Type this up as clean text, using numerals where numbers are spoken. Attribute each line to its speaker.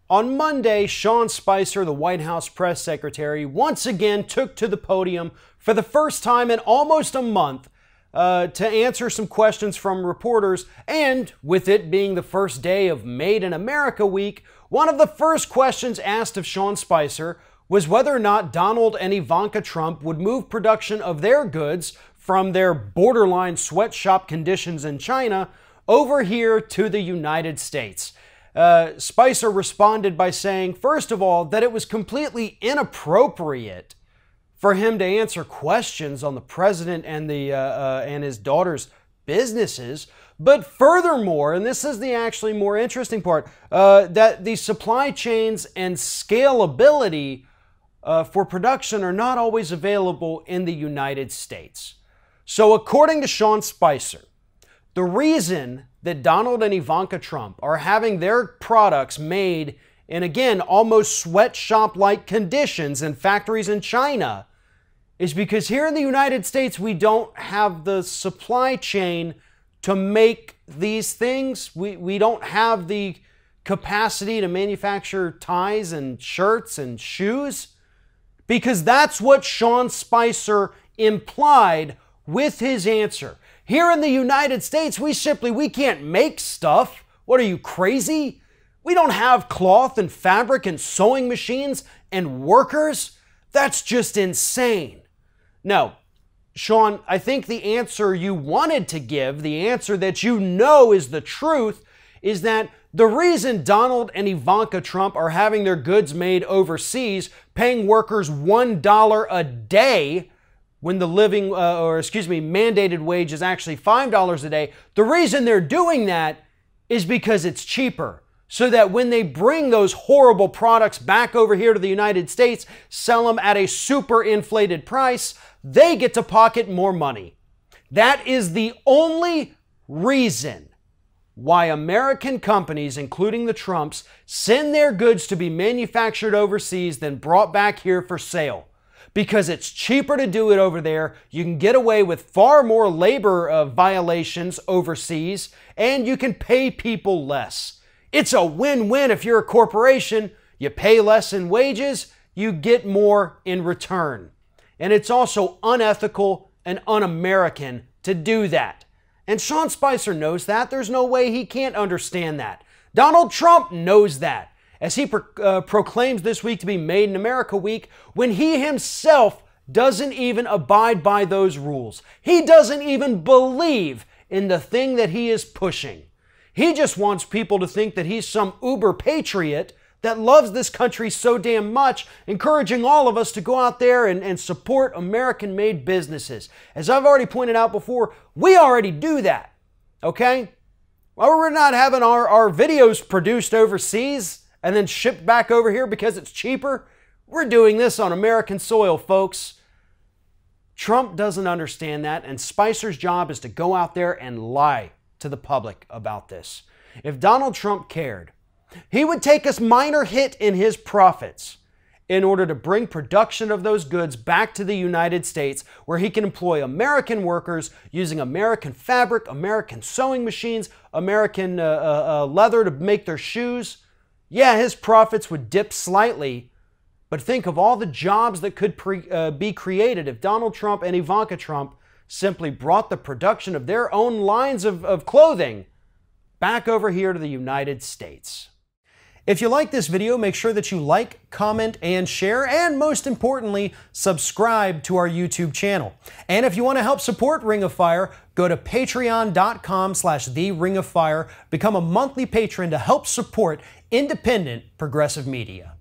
Speaker 1: On Monday, Sean Spicer, the White House press secretary, once again took to the podium for the first time in almost a month to answer some questions from reporters. And with it being the first day of Made in America week, one of the first questions asked of Sean Spicer was whether or not Donald and Ivanka Trump would move production of their goods from their borderline sweatshop conditions in China over here to the United States. Spicer responded by saying, first of all, that it was completely inappropriate for him to answer questions on the president and his daughter's businesses. But furthermore, and this is the actually more interesting part, that the supply chains and scalability for production are not always available in the United States. So according to Sean Spicer, the reason that Donald and Ivanka Trump are having their products made in, again, almost sweatshop-like conditions in factories in China is because here in the United States, we don't have the supply chain to make these things. We don't have the capacity to manufacture ties and shirts and shoes, because that's what Sean Spicer implied with his answer. Here in the United States, we can't make stuff. What are you, crazy? We don't have cloth and fabric and sewing machines and workers. That's just insane. No, Sean, I think the answer you wanted to give, the answer that you know is the truth, is that the reason Donald and Ivanka Trump are having their goods made overseas, paying workers $1 a day, when the mandated wage is actually $5 a day, the reason they're doing that is because it's cheaper. So that when they bring those horrible products back over here to the United States, sell them at a super inflated price, they get to pocket more money. That is the only reason why American companies, including the Trumps, send their goods to be manufactured overseas than brought back here for sale. Because it's cheaper to do it over there, you can get away with far more labor violations overseas, and you can pay people less. It's a win-win if you're a corporation. You pay less in wages, you get more in return. And it's also unethical and un-American to do that. And Sean Spicer knows that. There's no way he can't understand that. Donald Trump knows that, as he proclaims this week to be Made in America week, when he himself doesn't even abide by those rules. He doesn't even believe in the thing that he is pushing. He just wants people to think that he's some uber patriot that loves this country so damn much, encouraging all of us to go out there and support American-made businesses. As I've already pointed out before, we already do that, okay? Well, we're not having our videos produced overseas and then shipped back over here because it's cheaper. We're doing this on American soil, folks. Trump doesn't understand that, and Spicer's job is to go out there and lie to the public about this. If Donald Trump cared, he would take a minor hit in his profits in order to bring production of those goods back to the United States, where he can employ American workers using American fabric, American sewing machines, American leather to make their shoes. Yeah, his profits would dip slightly, but think of all the jobs that could be created if Donald Trump and Ivanka Trump simply brought the production of their own lines of clothing back over here to the United States. If you like this video, make sure that you like, comment, and share, and most importantly, subscribe to our YouTube channel. And if you want to help support Ring of Fire, go to patreon.com/TheRingOfFire, become a monthly patron to help support independent progressive media.